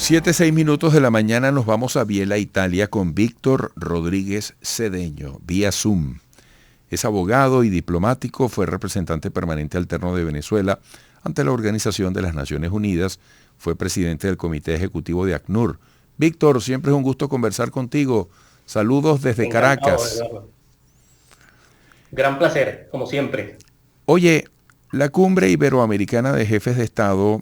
7:06 de la mañana nos vamos a Biella, Italia, con Víctor Rodríguez Cedeño, vía Zoom. Es abogado y diplomático, fue representante permanente alterno de Venezuela ante la Organización de las Naciones Unidas, fue presidente del Comité Ejecutivo de ACNUR. Víctor, siempre es un gusto conversar contigo. Saludos desde Encantado, Caracas. Eduardo. Gran placer, como siempre. Oye, la Cumbre Iberoamericana de Jefes de Estado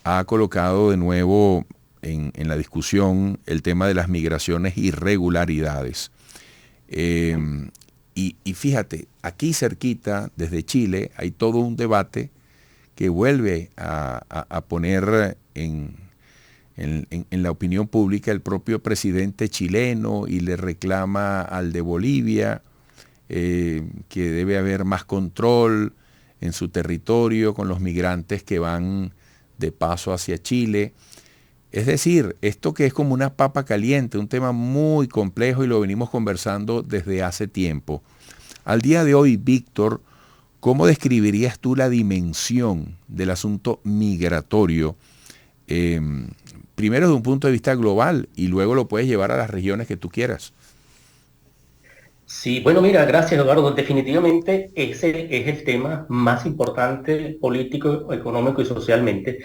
ha colocado de nuevo en la discusión el tema de las migraciones irregularidades. Y fíjate, aquí cerquita, desde Chile, hay todo un debate que vuelve a poner en la opinión pública el propio presidente chileno y le reclama al de Bolivia que debe haber más control en su territorio con los migrantes que van de paso hacia Chile. Es decir, esto que es como una papa caliente, un tema muy complejo y lo venimos conversando desde hace tiempo. Al día de hoy, Víctor, ¿cómo describirías tú la dimensión del asunto migratorio? Primero desde un punto de vista global y luego lo puedes llevar a las regiones que tú quieras. Sí, bueno, mira, gracias, Eduardo. Definitivamente ese es el tema más importante político, económico y socialmente.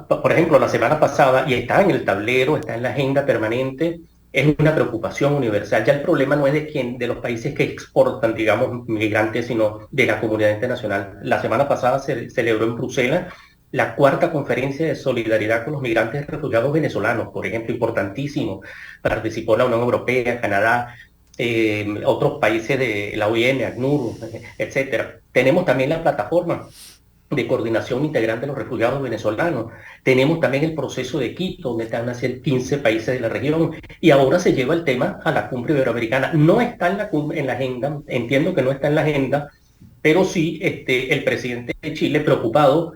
Por ejemplo, la semana pasada, y está en el tablero, está en la agenda permanente, es una preocupación universal. Ya el problema no es de los países que exportan, digamos, migrantes, sino de la comunidad internacional. La semana pasada se celebró en Bruselas la cuarta conferencia de solidaridad con los migrantes y refugiados venezolanos, por ejemplo, importantísimo. Participó la Unión Europea, Canadá, otros países de la OIM, ACNUR, etcétera. Tenemos también la plataforma de coordinación integral de los refugiados venezolanos. Tenemos también el proceso de Quito, donde están a ser 15 países de la región, y ahora se lleva el tema a la cumbre iberoamericana. No está en la agenda, entiendo que no está en la agenda, pero sí el presidente de Chile, preocupado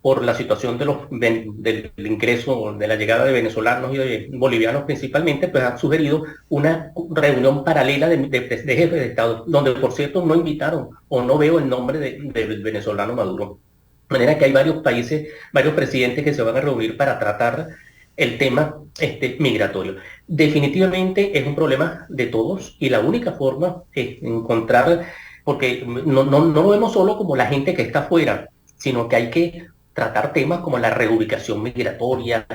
por la situación del ingreso, de la llegada de venezolanos y de bolivianos principalmente, pues ha sugerido una reunión paralela de jefes de Estado, donde por cierto no invitaron o no veo el nombre del venezolano Maduro. De manera que hay varios países, varios presidentes que se van a reunir para tratar el tema migratorio. Definitivamente es un problema de todos y la única forma es encontrar, porque no lo vemos solo como la gente que está afuera, sino que hay que tratar temas como la reubicación migratoria,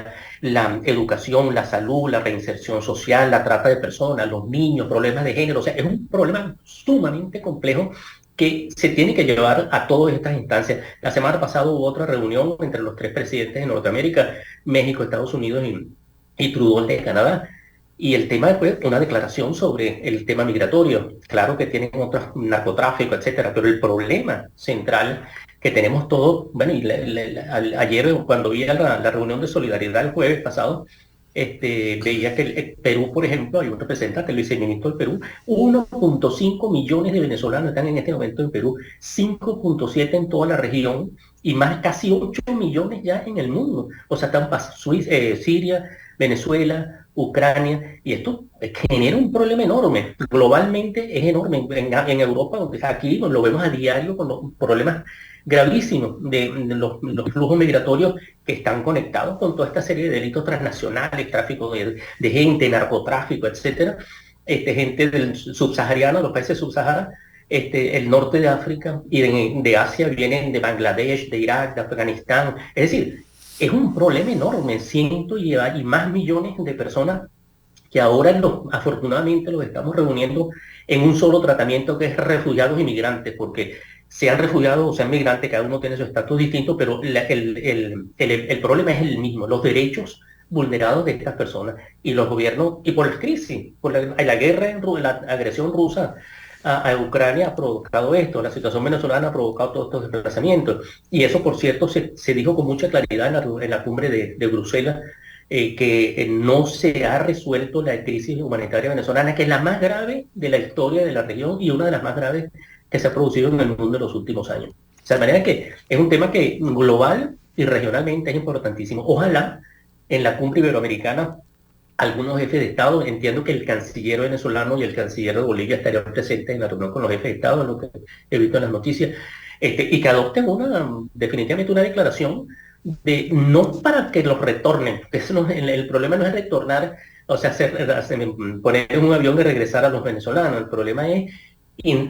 la educación, la salud, la reinserción social, la trata de personas, los niños, problemas de género. O sea, es un problema sumamente complejo que se tiene que llevar a todas estas instancias. La semana pasada hubo otra reunión entre los tres presidentes de Norteamérica, México, Estados Unidos y Trudeau de Canadá. Y el tema fue una declaración sobre el tema migratorio. Claro que tienen otros narcotráfico, etcétera, pero el problema central que tenemos todos, bueno, y ayer cuando vi la reunión de solidaridad el jueves pasado, veía que el Perú, por ejemplo, hay un representante, el viceministro del Perú, 1.5 millones de venezolanos están en este momento en Perú, 5.7 en toda la región y más casi 8 millones ya en el mundo. O sea, están Siria, Venezuela, Ucrania, y esto genera un problema enorme. Globalmente es enorme. En Europa, aquí lo vemos a diario con los problemas gravísimos de los flujos migratorios que están conectados con toda esta serie de delitos transnacionales, tráfico de gente, narcotráfico, etcétera. Gente del subsahariano, los países subsahara, el norte de África y de Asia vienen de Bangladesh, de Irak, de Afganistán. Es decir, es un problema enorme, y más millones de personas que ahora afortunadamente los estamos reuniendo en un solo tratamiento que es refugiados y migrantes, porque sean refugiados o sean migrantes, cada uno tiene su estatus distinto, pero el problema es el mismo, los derechos vulnerados de estas personas y los gobiernos, y por las crisis, por la guerra, la agresión rusa a Ucrania ha provocado esto, la situación venezolana ha provocado todos estos desplazamientos. Y eso, por cierto, se dijo con mucha claridad en la cumbre de Bruselas, que no se ha resuelto la crisis humanitaria venezolana, que es la más grave de la historia de la región y una de las más graves que se ha producido en el mundo en los últimos años. O sea, de manera que es un tema que global y regionalmente es importantísimo. Ojalá en la cumbre iberoamericana algunos jefes de Estado, entiendo que el canciller venezolano y el canciller de Bolivia estarían presentes en la reunión con los jefes de Estado, en lo que he visto en las noticias, y que adopten definitivamente una declaración de no para que los retornen, porque eso no, el problema no es retornar, o sea, poner en un avión y regresar a los venezolanos. El problema es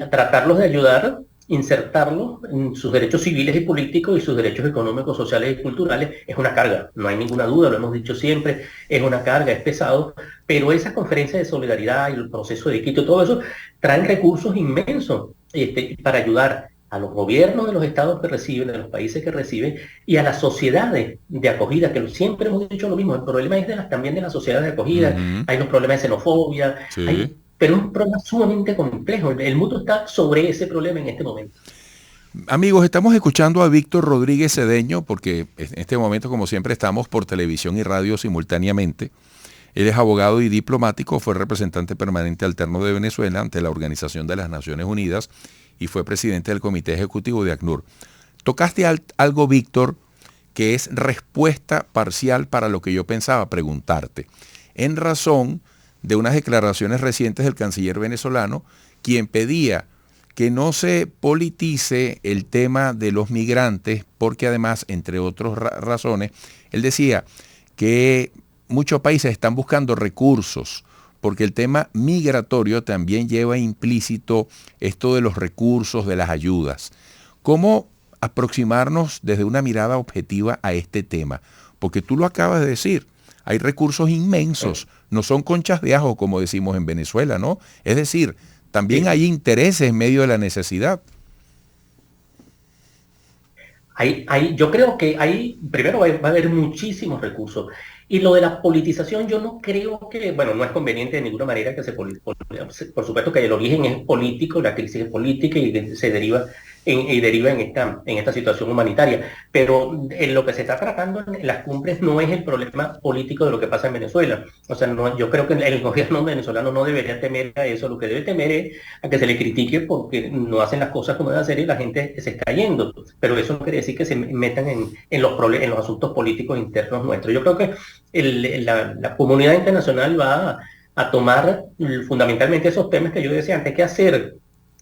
tratarlos de ayudar, insertarlos en sus derechos civiles y políticos y sus derechos económicos, sociales y culturales. Es una carga, no hay ninguna duda, lo hemos dicho siempre, es una carga, es pesado, pero esa conferencia de solidaridad y el proceso de Quito, todo eso, traen recursos inmensos para ayudar a los gobiernos de los estados que reciben, de los países que reciben, y a las sociedades de acogida, que siempre hemos dicho lo mismo. El problema es también de las sociedades de acogida. Hay los problemas de xenofobia, Sí. pero es un problema sumamente complejo. El mundo está sobre ese problema en este momento. Amigos, estamos escuchando a Víctor Rodríguez Cedeño, porque en este momento, como siempre, estamos por televisión y radio simultáneamente. Él es abogado y diplomático, fue representante permanente alterno de Venezuela ante la Organización de las Naciones Unidas y fue presidente del Comité Ejecutivo de ACNUR. Tocaste algo, Víctor, que es respuesta parcial para lo que yo pensaba preguntarte, en razón de unas declaraciones recientes del canciller venezolano, quien pedía que no se politice el tema de los migrantes, porque además, entre otras razones, él decía que muchos países están buscando recursos, porque el tema migratorio también lleva implícito esto de los recursos, de las ayudas. ¿Cómo aproximarnos desde una mirada objetiva a este tema? Porque tú lo acabas de decir, hay recursos inmensos, no son conchas de ajo como decimos en Venezuela, ¿no? Es decir, también hay intereses en medio de la necesidad. Yo creo que primero va a haber muchísimos recursos. Y lo de la politización, yo no creo que, bueno, no es conveniente de ninguna manera que por supuesto que el origen es político, la crisis es política y se deriva en esta situación humanitaria. Pero en lo que se está tratando en las cumbres no es el problema político de lo que pasa en Venezuela. O sea, yo creo que el gobierno venezolano no debería temer a eso. Lo que debe temer es a que se le critique porque no hacen las cosas como deben hacer y la gente se está yendo. Pero eso no quiere decir que se metan en los asuntos políticos internos nuestros. Yo creo que la comunidad internacional va a tomar fundamentalmente esos temas que yo decía antes, ¿qué hacer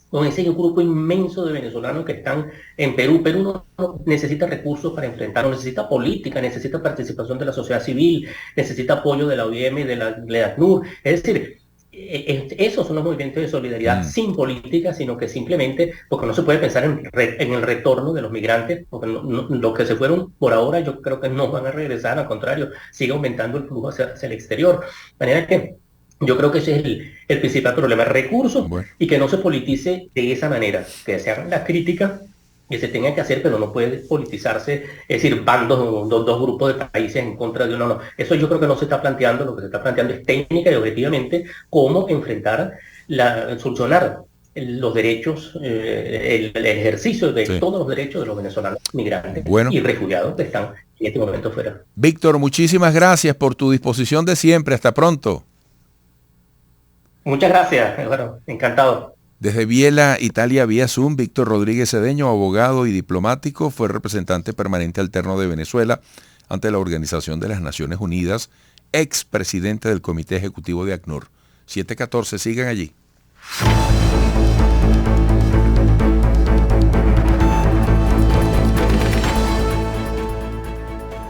con ese grupo inmenso de venezolanos que están en Perú? Perú no necesita recursos para enfrentarlo, necesita política, necesita participación de la sociedad civil, necesita apoyo de la OIM y de la ACNUR. Es decir, esos son los movimientos de solidaridad sin política, sino que simplemente, porque no se puede pensar en el retorno de los migrantes, porque los que se fueron por ahora yo creo que no van a regresar, al contrario, sigue aumentando el flujo hacia el exterior. De manera que yo creo que ese es el principal problema, recursos, y que no se politice de esa manera, que se hagan las críticas que se tenga que hacer, pero no puede politizarse, es decir, bandos, dos grupos de países en contra de uno, no. Eso yo creo que no se está planteando. Lo que se está planteando es técnica y objetivamente cómo solucionar los derechos, el ejercicio de todos los derechos de los venezolanos migrantes y refugiados que están en este momento fuera. Víctor, muchísimas gracias por tu disposición de siempre. Hasta pronto. Muchas gracias, bueno, encantado. Desde Biella, Italia, vía Zoom, Víctor Rodríguez Cedeño, abogado y diplomático, fue representante permanente alterno de Venezuela ante la Organización de las Naciones Unidas, expresidente del Comité Ejecutivo de ACNUR. 714, sigan allí.